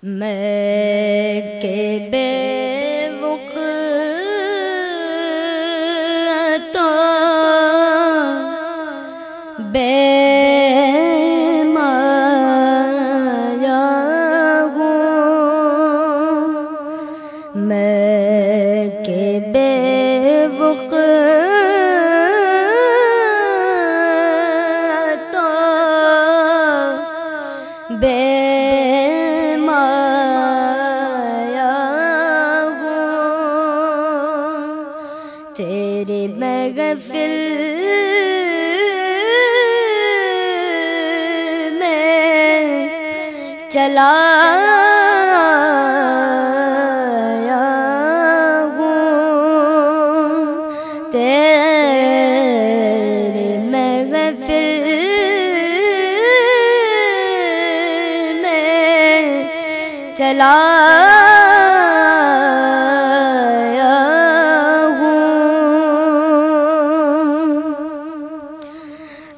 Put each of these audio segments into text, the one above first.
میں کہ بے وقت بے مایا ہوں، میں کہ بے وقت بے تیری محفل میں چلا ہوں، تیری محفل میں چلا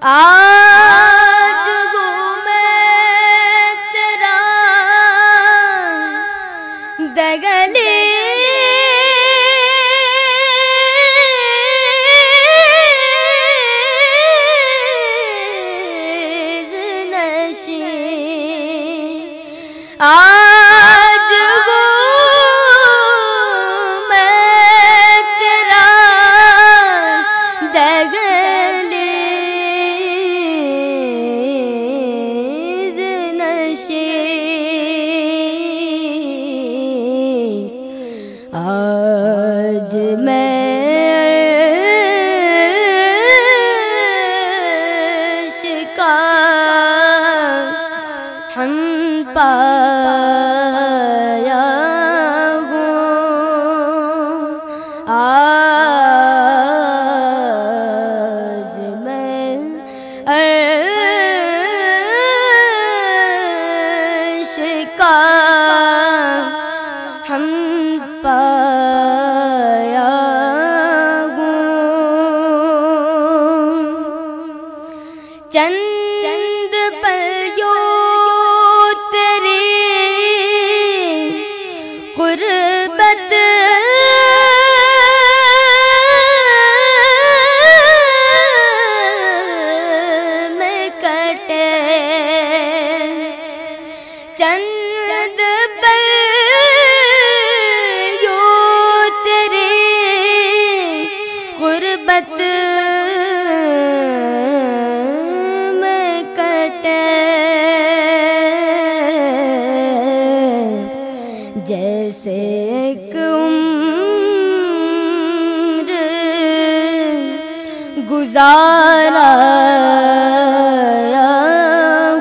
آج گو میں تیرا دہلیز نشین، آج گو میں تیرا دہلیز نشین، آج میں عرش کا ہم پایا ہوں، آج میں عرش کا ہم پایا ہوں، چند پریوں تیری قربت میں کٹے، چند پریوں تیری قربت میں کٹے، جیسے ایک عمر گزارا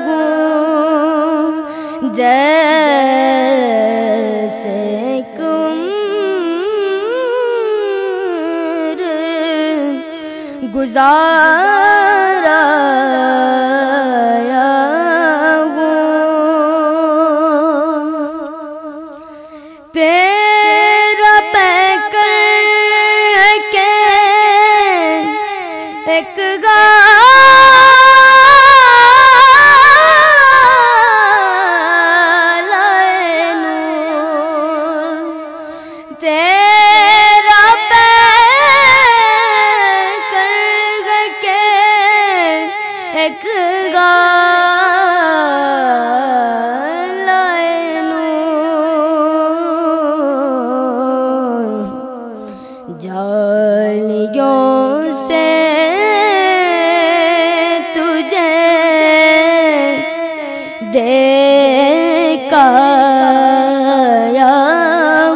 ہوں، جیسے ایک عمر گزارا تیرا پہ کر کے ایک گالائے نور، تیرا پہ کر کے ایک گالائے نور، جالیوں سے تجھے دیکھا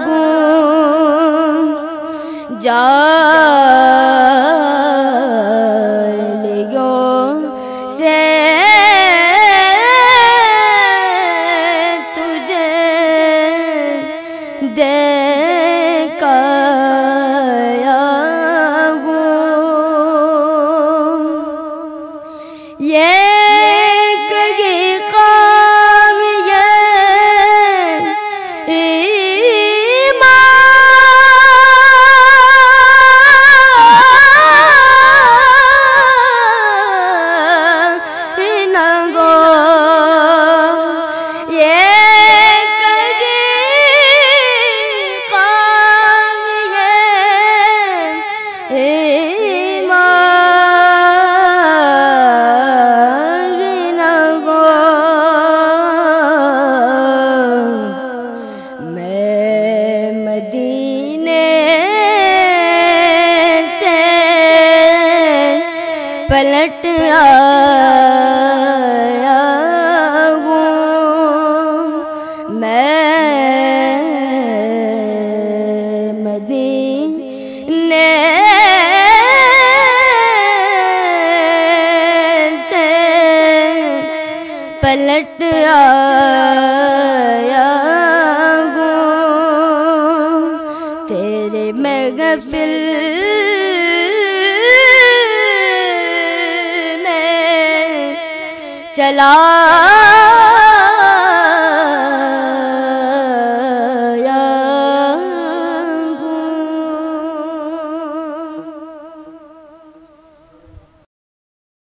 ہوں، جالیوں سے تجھے دیکھا یہ کئی قوم یہ ایمان پلٹ آیا ہوں میں مدینے سے پلٹ آیا ہوں تیرے محفل میں چلا